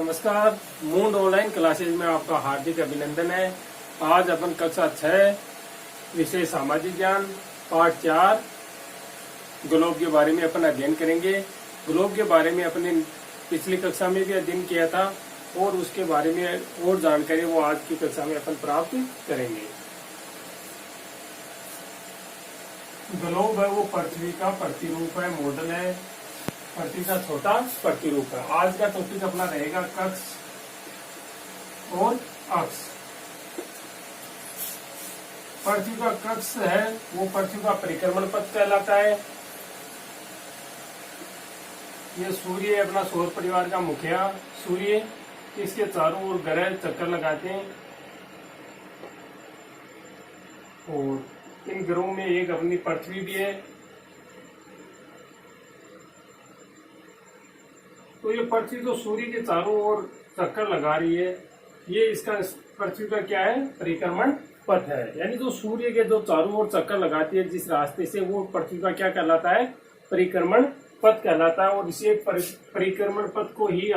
नमस्कार। मूंड online classes में आपका हार्दिक अभिनंदन है। आज अपन कक्षा 6 विषय सामाजिक ज्ञान पाठ 4 ग्लोब के बारे में अपन अध्ययन करेंगे। ग्लोब के बारे में अपने पिछली कक्षा में भी अध्ययन किया था और उसके बारे में और जानकारी वो आज की कक्षा में अपन प्राप्त करेंगे। ग्लोब है वो पृथ्वी का प्रतिरूप है, मॉडल है, पृथ्वी का छोटा प्रतिरूप है। आज का टॉपिक अपना रहेगा कक्ष और अक्ष। पृथ्वी का कक्ष है वो पृथ्वी का परिक्रमण पथ कहलाता है। ये सूर्य है अपना सौर परिवार का मुखिया सूर्य, इसके चारों ओर ग्रह चक्कर लगाते हैं और इन ग्रहों में एक अपनी पृथ्वी भी है। तो ये पृथ्वी तो सूर्य के चारों ओर चक्कर लगा रही है, ये इसका पृथ्वी का क्या है, परिक्रमण पथ है। यानी जो सूर्य के जो चारों ओर चक्कर लगाती है जिस रास्ते से, वो पृथ्वी का क्या कहलाता है, परिक्रमण पथ कहलाता है। और इसी परिक्रमण पथ को ही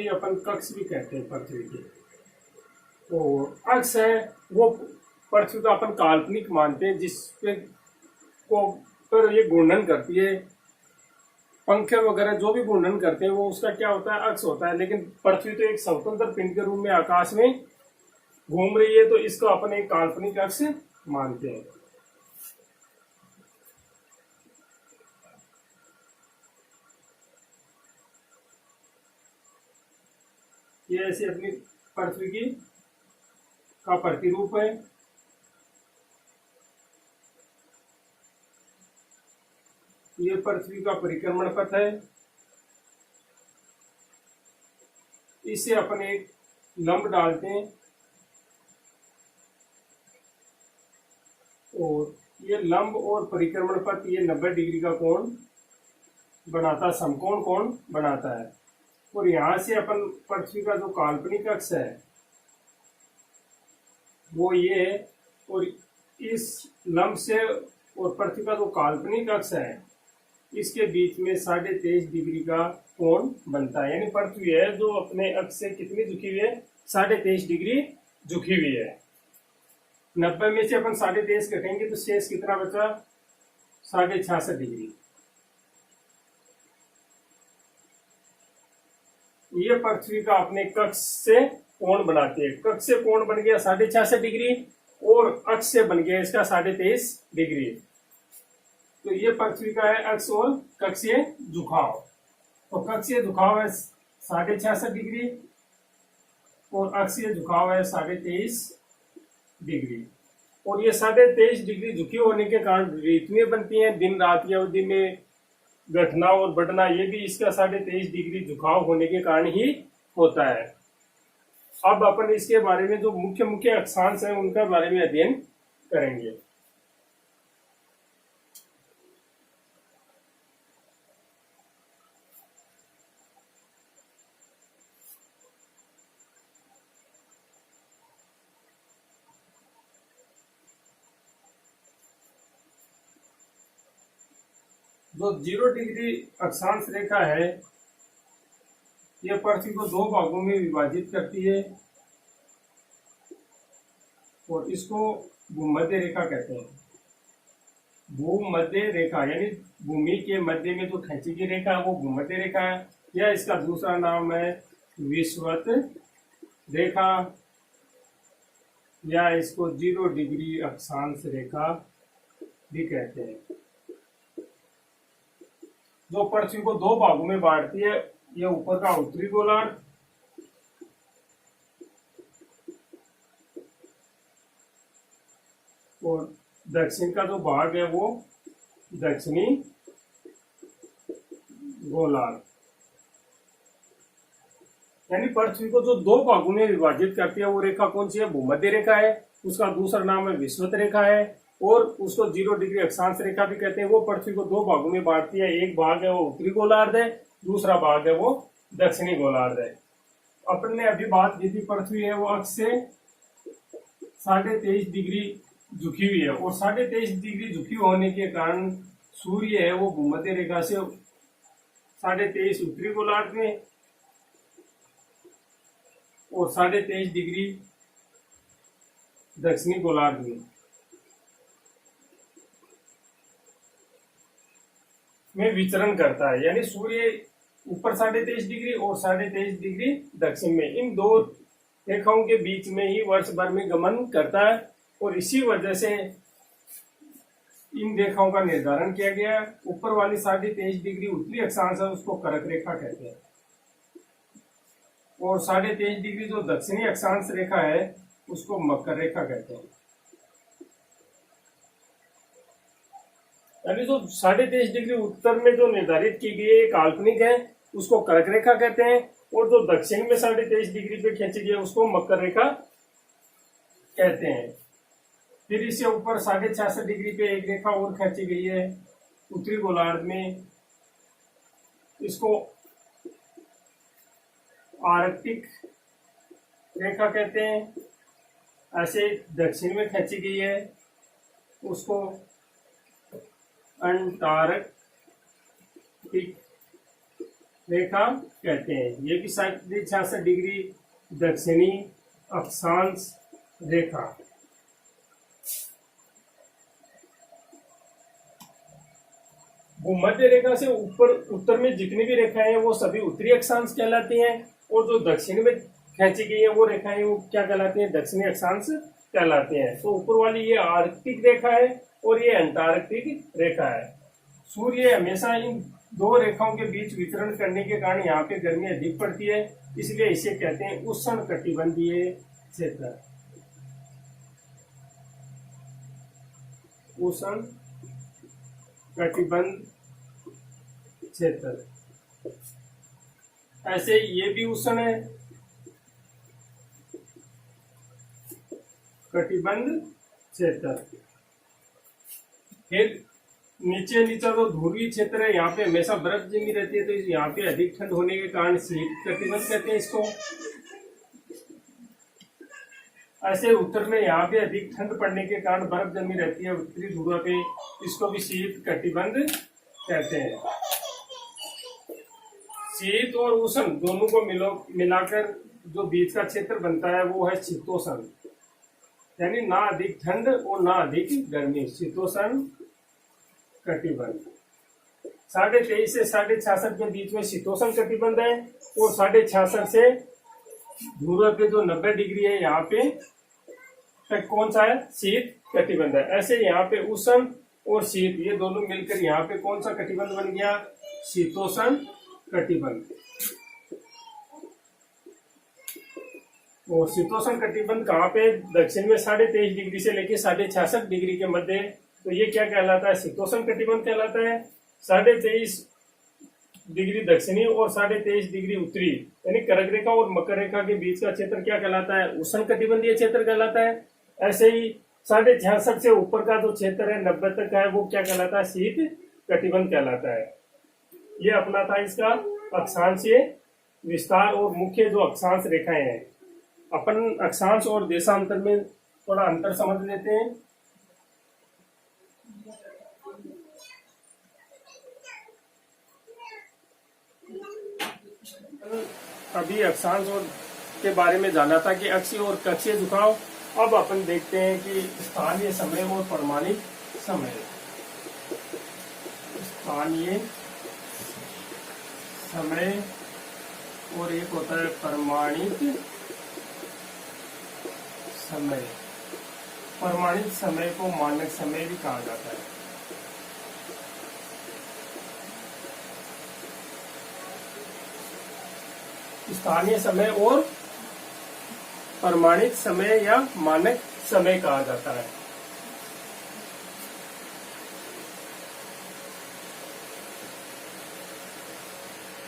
अपन कक्ष भी कहते हैं पृथ्वी के। और अक्ष है वो पृथ्वी का अपन काल्पनिक मानते हैं, जिसपे को पर ये घूर्णन करती है, पंखे वगैरह जो भी घूर्णन करते हैं वो उसका क्या होता है, अक्ष होता है। लेकिन पृथ्वी तो एक स्वतंत्र पिंड के रूप में आकाश में घूम रही है, तो इसको अपन एक काल्पनिक अक्ष मानते हैं। ये ऐसी अपनी पृथ्वी की का प्रतिरूप है। ये पृथ्वी का परिक्रमण पथ है। इसे अपन एक लंब डालते हैं और ये लंब और परिक्रमण पथ ये 90 डिग्री का कोण बनाता है, समकोण कोण बनाता है। और यहां से अपन पृथ्वी का जो काल्पनिक अक्ष है वो ये है, और इस लंब से और पृथ्वी का जो काल्पनिक अक्ष है इसके बीच में 23.5 डिग्री का कोण बनता है। यानी पृथ्वी है जो अपने अक्ष से कितनी झुकी हुई है, 23.5 डिग्री झुकी हुई है। 90 में से अपन 23.5 कटेंगे तो शेष कितना बचा, 66.5 डिग्री। ये पृथ्वी का अपने कक्ष से कोण बनाते हैं। कक्ष से कोण बन गया 66.5 डिग्री और अक्ष से बन गया इसका 23.5 डिग्री। तो ये पृथ्वी का है अक्ष और कक्षीय झुकाव। तो कक्षीय झुकाव है 66.5 डिग्री और अक्षीय झुकाव है 23.5 डिग्री। और ये 23.5 डिग्री झुकी होने के कारण ऋतुएं बनती हैं, दिन रात की अवधि में घटना और बढ़ना ये भी इसका 23.5 डिग्री झुकाव होने के कारण ही होता है। अब अपन इसके बारे में जो मुख्य मुख्य अक्षांश है उनका बारे में अध्ययन करेंगे। जो 0 डिग्री अक्षांश रेखा है यह पृथ्वी को 2 भागों में विभाजित करती है और इसको भूमध्य रेखा कहते हैं। भूमध्य रेखा यानी भूमि के मध्य में जो खींची गई रेखा है वो भूमध्य रेखा है, या इसका दूसरा नाम है विषुवत रेखा, या इसको 0 डिग्री अक्षांश रेखा भी कहते हैं। जो पृथ्वी को 2 भागों में बांटती है, यह ऊपर का उत्तरी गोलार्ध और दक्षिण का जो भाग है वो दक्षिणी गोलार्ध। यानी पृथ्वी को जो 2 भागों में विभाजित करती है वो रेखा कौन सी है, भूमध्य रेखा है। उसका दूसरा नाम है विषुवत रेखा है और उसको 0 डिग्री अक्षांश रेखा भी कहते हैं। वो पृथ्वी को 2 भागों में बांटती है, एक भाग है वो उत्तरी गोलार्ध है, दूसरा भाग है वो दक्षिणी गोलार्ध है। अपन ने अभी बात की थी पृथ्वी है वो अक्ष से 23.5 डिग्री झुकी हुई है और 23.5 डिग्री झुकी होने के कारण सूर्य है वो भूमध्य रेखा से 23.5 उत्तरी गोलार्ध में और 23.5 डिग्री दक्षिणी गोलार्ध में विचरण करता है। यानी सूर्य ऊपर 23.5 डिग्री और 23.5 डिग्री दक्षिण में, इन दो रेखाओं के बीच में ही वर्ष भर में गमन करता है और इसी वजह से इन रेखाओं का निर्धारण किया गया। ऊपर वाली 23.5 डिग्री उत्तरी अक्षांश है उसको कर्क रेखा कहते हैं और 23.5 डिग्री जो दक्षिणी अक्षांश रेखा है उसको मकर रेखा कहते हैं। यानी जो 23.5 डिग्री उत्तर में जो निर्धारित की गई है काल्पनिक है उसको कर्क रेखा कहते हैं और जो दक्षिण में 23.5 डिग्री पे खींची गई है उसको मकर रेखा कहते हैं। फिर इससे ऊपर 66.5 डिग्री पे एक रेखा और खींची गई है उत्तरी गोलार्ध में, इसको आर्कटिक रेखा कहते हैं। ऐसे दक्षिण में खींची गई है उसको अंटार्कटिक रेखा कहते हैं। ये भी 66 डिग्री दक्षिणी अक्षांश रेखा। भूमध्य रेखा से ऊपर उत्तर में जितनी भी रेखाएं हैं वो सभी उत्तरी अक्षांश कहलाती हैं और जो दक्षिण में खींची गई है वो रेखाएं वो क्या कहलाती हैं, दक्षिणी अक्षांश कहलाती हैं। तो ऊपर वाली ये आर्कटिक रेखा है और ये अंटार्कटिक रेखा है। सूर्य हमेशा इन दो रेखाओं के बीच विचरण करने के कारण यहाँ पे गर्मी अधिक पड़ती है, इसलिए इसे कहते हैं उष्ण कटिबंधीय क्षेत्र। उष्ण कटिबंध क्षेत्र। ऐसे ये भी उष्ण है कटिबंध क्षेत्र। फिर नीचे नीचे जो ध्रुवीय क्षेत्र है यहाँ पे हमेशा बर्फ जमी रहती है, तो यहाँ पे अधिक ठंड होने के कारण शीत कटिबंध कहते हैं इसको। ऐसे उत्तर में यहाँ पे अधिक ठंड पड़ने के कारण बर्फ जमी रहती है उत्तरी ध्रुव पे, इसको भी शीत कटिबंध कहते हैं। शीत और उष्ण दोनों को मिलाकर जो बीच का क्षेत्र बनता है वो है शीतोष्ण, यानी ना अधिक ठंड और ना अधिक गर्मी, शीतोष्ण कटिबंध। 23.5 से 66 के बीच में शीतोष्ण कटिबंध है और 66 से ध्रुव पे जो 90 डिग्री है यहाँ पे तक कौन सा है, शीत कटिबंध है। ऐसे यहाँ पे उष्ण और शीत ये दोनों मिलकर यहाँ पे कौन सा कटिबंध बन गया, शीतोष्ण कटिबंध। और शीतोष्ण कटिबंध कहाँ पे, दक्षिण में 23.5 डिग्री से लेके 66 डिग्री के मध्य, तो ये क्या कहलाता है, शीतोष्ण कटिबंध कहलाता है। 23.5 डिग्री दक्षिणी और 23.5 डिग्री उत्तरी यानी कर्क रेखा और मकर रेखा के बीच का क्षेत्र क्या कहलाता है, उष्ण कटिबंधीय क्षेत्र कहलाता है। ऐसे ही 66 से ऊपर का जो क्षेत्र है 90 तक का है वो क्या कहलाता है, शीत कटिबंध कहलाता है। ये अपना था इसका अक्षांशीय विस्तार और मुख्य जो अक्षांश रेखाएं हैं। अपन अक्षांश और देशांतर में थोड़ा अंतर समझ लेते हैं। अभी अक्षांश और के बारे में जाना था कि अक्षीय और कक्षीय झुकाव। अब अपन देखते हैं कि स्थानीय समय और परिमाणिक समय। स्थानीय समय और एक होता है परिमाणिक समय। परिमाणिक समय को मानक समय भी कहा जाता है। स्थानीय समय और परिमाणिक समय या मानक समय कहा जाता है।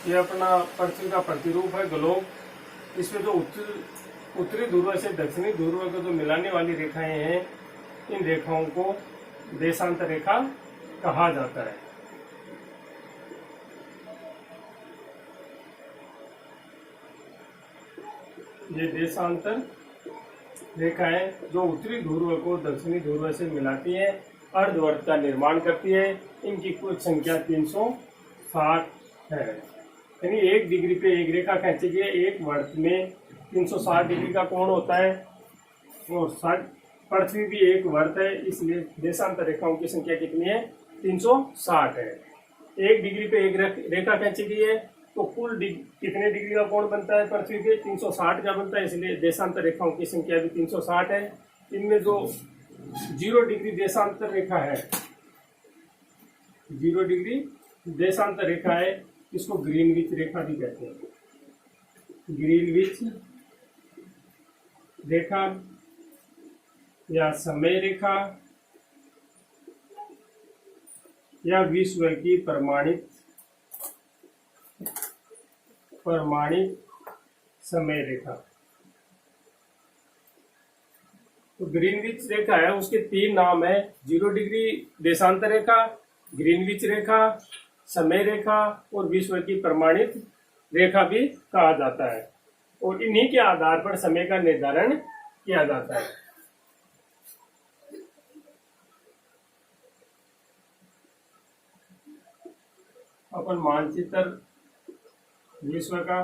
यह अपना पृथ्वी का प्रतिरूप है, ग्लोब। इसमें जो उत्तरी ध्रुव से दक्षिणी ध्रुव को जो मिलाने वाली रेखाएं हैं, इन रेखाओं को देशांतर रेखा कहा जाता है। ये देशांतर रेखाएं जो उत्तरी ध्रुव को दक्षिणी ध्रुव से मिलाती है, अर्धवर्त का निर्माण करती है। इनकी कुल संख्या 360 है। यानी 1 डिग्री पे एक रेखा खींचेगी, एक वर्त में 360 डिग्री का कोण होता है। और पृथ्वी भी एक वर्त है, इसलिए देशांतर रेखाओं की संख्या कितनी है? 360 है। 1 डिग्री पे एक रेखा खींची गई है तो कुल कितने डिग्री का कोण बनता है पृथ्वी पे? 360 का बनता है, इसलिए देशांतर रेखाओं की संख्या भी 360 है। इनमें जो 0 डिग्री देशांतर रेखा है, 0 डिग्री देशांतर रेखा है, इसको ग्रीनविच रेखा भी कहते हैं। ग्रीनविच रेखा या समय रेखा या विश्व की प्रमाणित समय रेखा। तो ग्रीनविच रेखा है, उसके 3 नाम है। 0 डिग्री देशांतर रेखा, ग्रीनविच रेखा, समय रेखा और विश्व की प्रमाणित रेखा भी कहा जाता है। और इन्हीं के आधार पर समय का निर्धारण किया जाता है। अपन मानचित्र विश्व का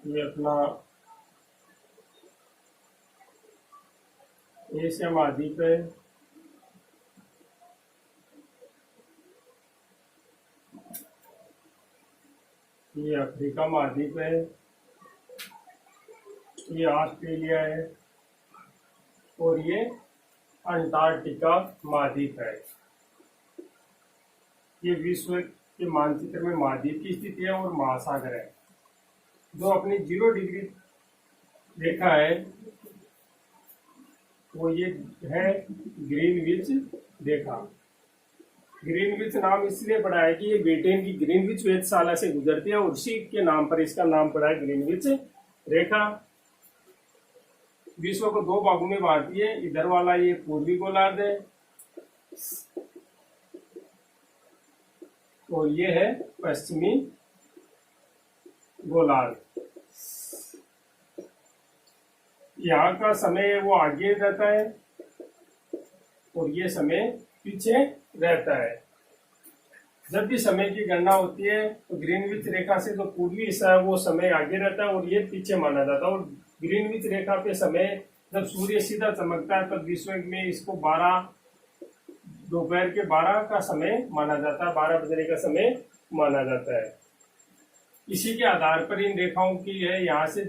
ये अपना एशिया महाद्वीप है, ये अफ्रीका महाद्वीप है, ये ऑस्ट्रेलिया है और ये अंटार्कटिका महाद्वीप है। ये विश्व के मानचित्र में महाद्वीप की स्थिति है और महासागर है। जो अपनी 0 डिग्री रेखा है वो ये है ग्रीनविच रेखा। ग्रीनविच नाम इसलिए पड़ा है कि ये ब्रिटेन की ग्रीनविच वेधशाला से गुजरती है और उसी के नाम पर इसका नाम पड़ा है ग्रीनविच रेखा। विश्व को 2 भागों में बांटती है। इधर वाला ये पूर्वी गोलार्ध है और ये है पश्चिमी गोलार्ध। यहाँ का समय वो आगे रहता है और ये समय पीछे रहता है। जब भी समय की गणना होती है तो ग्रीनविच रेखा से जो पूर्वी हिस्सा है वो समय आगे रहता है और ये पीछे माना जाता है। और ग्रीनविच रेखा पे समय जब सूर्य सीधा चमकता है तब विश्व में इसको दोपहर के 12 का समय माना जाता है, 12 बजने का समय माना जाता है। इसी के आधार पर इन रेखाओं की है, यहाँ से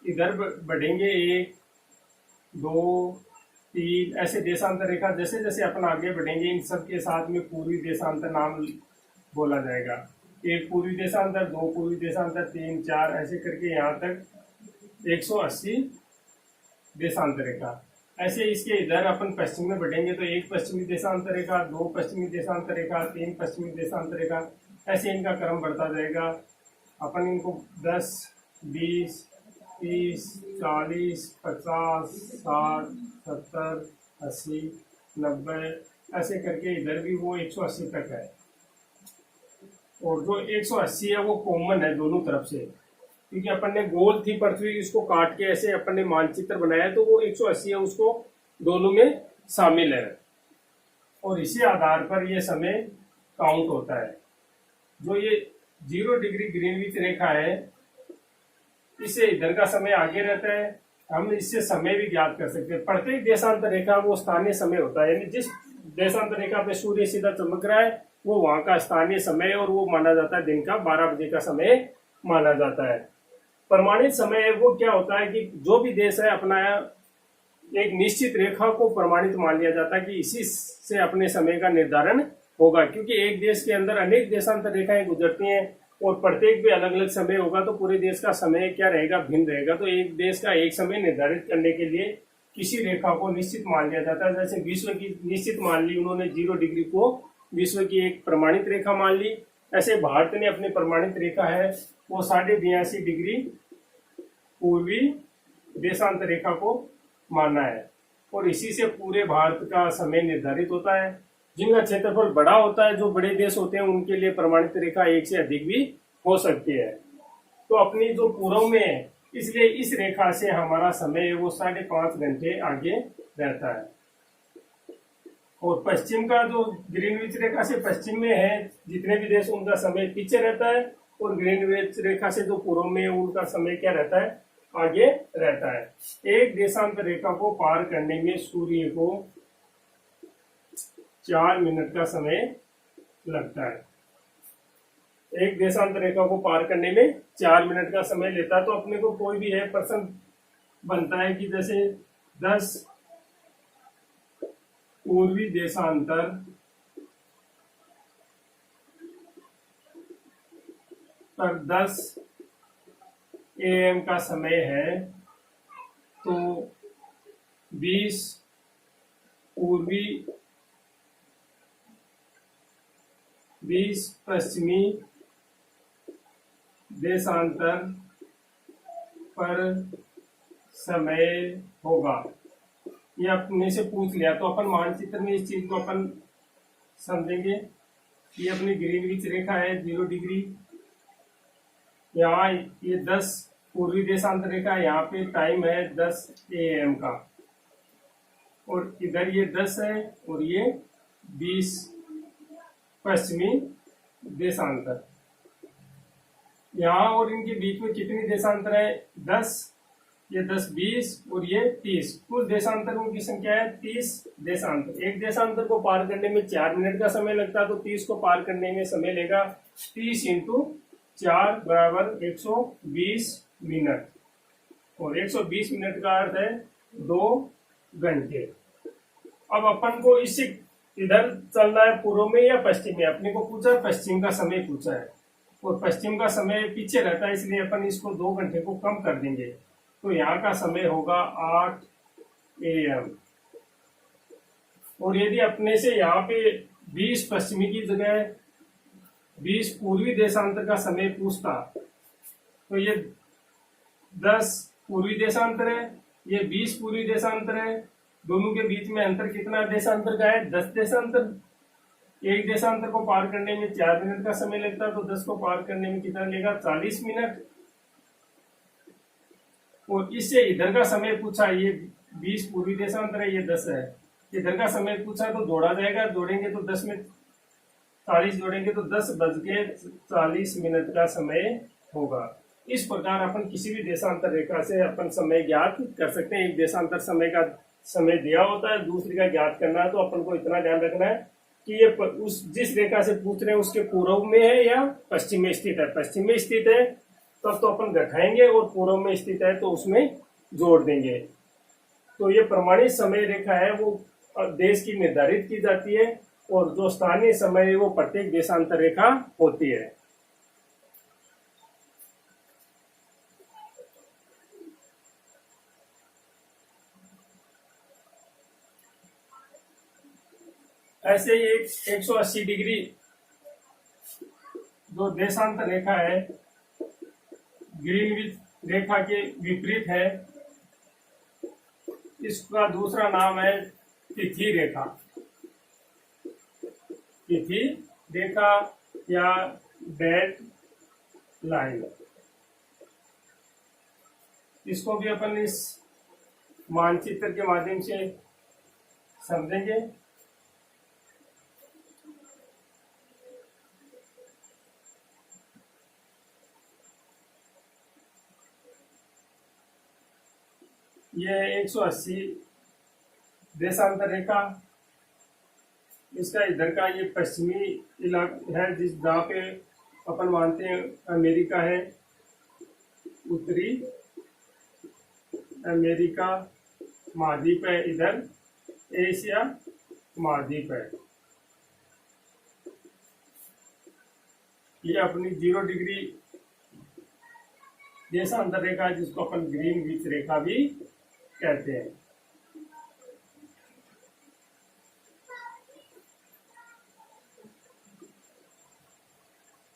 इधर बढ़ेंगे 1, 2, 3 ऐसे देशांतर रेखा। जैसे जैसे अपन आगे बढ़ेंगे इन सब के साथ में पूर्वी देशांतर नाम बोला जाएगा। 1 पूर्वी देशांतर, 2 पूर्वी देशांतर, 3, 4 ऐसे करके यहाँ तक 180 देशांतर रेखा। ऐसे इसके इधर अपन पश्चिम में बढ़ेंगे तो 1 पश्चिमी देशांतर रेखा, 2 पश्चिमी देशांतर रेखा, 3 पश्चिमी देशांतर रेखा, ऐसे इनका क्रम बढ़ता जाएगा। अपन इनको 10, 20, 30, 40, 50, 60, 70, 80, 90 ऐसे करके इधर भी वो 180 तक है। और जो 180 है वो कॉमन है दोनों तरफ से, क्योंकि अपन ने गोल थी पृथ्वी, इसको काट के ऐसे अपन ने मानचित्र बनाया तो वो 180 है, उसको दोनों में शामिल है। और इसी आधार पर ये समय काउंट होता है। जो ये 0 डिग्री ग्रीनविच रेखा है इससे इधर का समय आगे रहता है। हम इससे समय भी ज्ञात कर सकते हैं। प्रत्येक देशांतर रेखा वो स्थानीय समय होता है, यानी जिस देशांतर रेखा पे सूर्य सीधा चमक रहा है वो वहां का स्थानीय समय और वो माना जाता है दिन का 12 बजे का समय माना जाता है। प्रमाणित समय वो क्या होता है कि जो भी देश है अपना एक निश्चित रेखा को प्रमाणित मान लिया जाता है कि इसी से अपने समय का निर्धारण होगा, क्योंकि एक देश के अंदर अनेक देशांतर रेखाएं गुजरती हैं और प्रत्येक भी अलग अलग समय होगा तो पूरे देश का समय क्या रहेगा, भिन्न रहेगा। तो एक देश का एक समय निर्धारित करने के लिए किसी रेखा को निश्चित मान लिया जाता है। जैसे विश्व की निश्चित मान ली उन्होंने, 0 डिग्री को विश्व की एक प्रमाणित रेखा मान ली। ऐसे भारत ने अपनी प्रमाणित रेखा है वो 82.5 डिग्री पूर्वी देशांतर रेखा को माना है और इसी से पूरे भारत का समय निर्धारित होता है। जिनका क्षेत्रफल बड़ा होता है, जो बड़े देश होते हैं, उनके लिए प्रमाणित रेखा 1 से अधिक भी हो सकती है। तो अपनी जो पूर्व में है, इसलिए इस रेखा से हमारा समय वो 5.5 घंटे आगे रहता है। और पश्चिम का जो ग्रीनविच रेखा से पश्चिम में है जितने भी देश, उनका समय पीछे रहता है, और ग्रीनविच रेखा से जो पूर्व में है उनका समय क्या रहता है, आगे रहता है। एक देशांतर रेखा को पार करने में सूर्य को 4 मिनट का समय लगता है। एक देशांतर रेखा को पार करने में 4 मिनट का समय लेता है। तो अपने को कोई भी है प्रश्न बनता है कि जैसे 10 पूर्वी देशांतर पर 10 AM का समय है, तो 20 पूर्वी 20 पश्चिमी देशांतर पर समय होगा। ये अपने से पूछ लिया, तो अपन मानचित्र में इस चीज को अपन समझेंगे। ये अपनी ग्रीनविच रेखा है 0 डिग्री, यहाँ ये 10 पूर्वी देशांतर रेखा, यहाँ पे टाइम है 10 AM का, और इधर ये 10 है और ये 20 पश्चिमी देशांतर। यहाँ और इनके बीच में कितनी देशांतर है, 10, ये 10 20 और ये 30, कुल देशांतरों की संख्या है 30 देशांतर। एक देशांतर को पार करने में 4 मिनट का समय लगता है, तो 30 को पार करने में समय लेगा 30 इंटू 4 बराबर 120 मिनट, और 120 मिनट का अर्थ है 2 घंटे। अब अपन को इससे इधर चलना है पूर्व में या पश्चिम में, अपने को पूछा पश्चिम का समय पूछा है, और पश्चिम का समय पीछे रहता है, इसलिए अपन इसको 2 घंटे को कम कर देंगे। तो यहाँ का समय होगा 8 AM। और यदि अपने से यहाँ पे 20 पश्चिमी की जगह 20 पूर्वी देशांतर का समय पूछता, तो ये 10 पूर्वी देशांतर है, ये 20 पूर्वी देशांतर है, दोनों के बीच में अंतर कितना देशांतर का है, 10 देशांतर। एक देशांतर को पार करने में 4 मिनट का समय लगता है, तो 10 को पार करने में कितना लेगा, 40 मिनट। और इससे इधर का समय पूछा, ये 20 पूर्वी देशांतर है, ये 10 है, इधर का समय पूछा तो जोड़ा जाएगा, जोड़ेंगे तो 10 में 40 जोड़ेंगे तो 10:40 का समय होगा। इस प्रकार अपन किसी भी देशांतर रेखा से अपन समय ज्ञात कर सकते हैं। एक देशांतर समय का समय दिया होता है, दूसरी का ज्ञात करना है, तो अपन को इतना ध्यान रखना है कि ये उस जिस रेखा से पूछ रहे हैं उसके पूर्व में है या पश्चिम में स्थित है। पश्चिम में स्थित है तब तो अपन घटाएंगे, और पूर्व में स्थित है तो उसमें जोड़ देंगे। तो ये प्रमाणित समय रेखा है, वो देश की निर्धारित की जाती है, और जो स्थानीय समय है वो प्रत्येक देशांतर रेखा होती है। ऐसे ही 180 डिग्री जो देशांतर रेखा है ग्रीनविच रेखा के विपरीत है, इसका दूसरा नाम है तिथि रेखा। तिथि रेखा या डेड लाइन, इसको भी अपन इस मानचित्र के माध्यम से समझेंगे। यह 180 देशांतर रेखा, इसका इधर का ये पश्चिमी इलाका है, जिस जहाँ पे अपन मानते हैं अमेरिका है, उत्तरी अमेरिका महाद्वीप है, इधर एशिया महाद्वीप है। ये अपनी 0 डिग्री देशांतर रेखा है, जिसको अपन ग्रीनविच रेखा भी कहते हैं।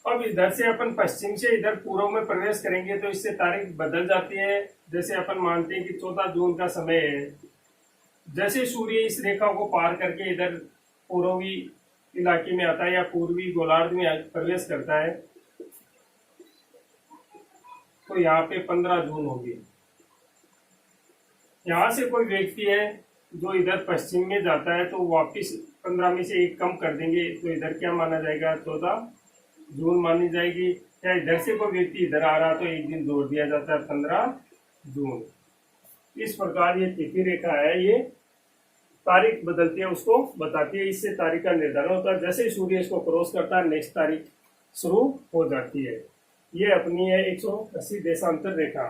अब इधर से अपन पश्चिम से इधर पूर्व में प्रवेश करेंगे तो इससे तारीख बदल जाती है। जैसे अपन मानते हैं कि 14 जून का समय है, जैसे सूर्य इस रेखा को पार करके इधर पूर्वी इलाके में आता है या पूर्वी गोलार्ध में प्रवेश करता है, तो यहाँ पे 15 जून होगी। यहाँ से कोई व्यक्ति है जो इधर पश्चिम में जाता है तो वापिस 15 में से 1 कम कर देंगे, तो इधर क्या माना जाएगा, 14 जून मानी जाएगी। या इधर से कोई व्यक्ति इधर आ रहा तो 1 दिन जोड़ दिया जाता है, 15 जून। इस प्रकार ये तिथि रेखा है, ये तारीख बदलती है उसको बताती है, इससे तारीख का निर्धारण होता है। जैसे ही सूर्य इसको क्रॉस करता है नेक्स्ट तारीख शुरू हो जाती है। ये अपनी है 180 देशांतर रेखा।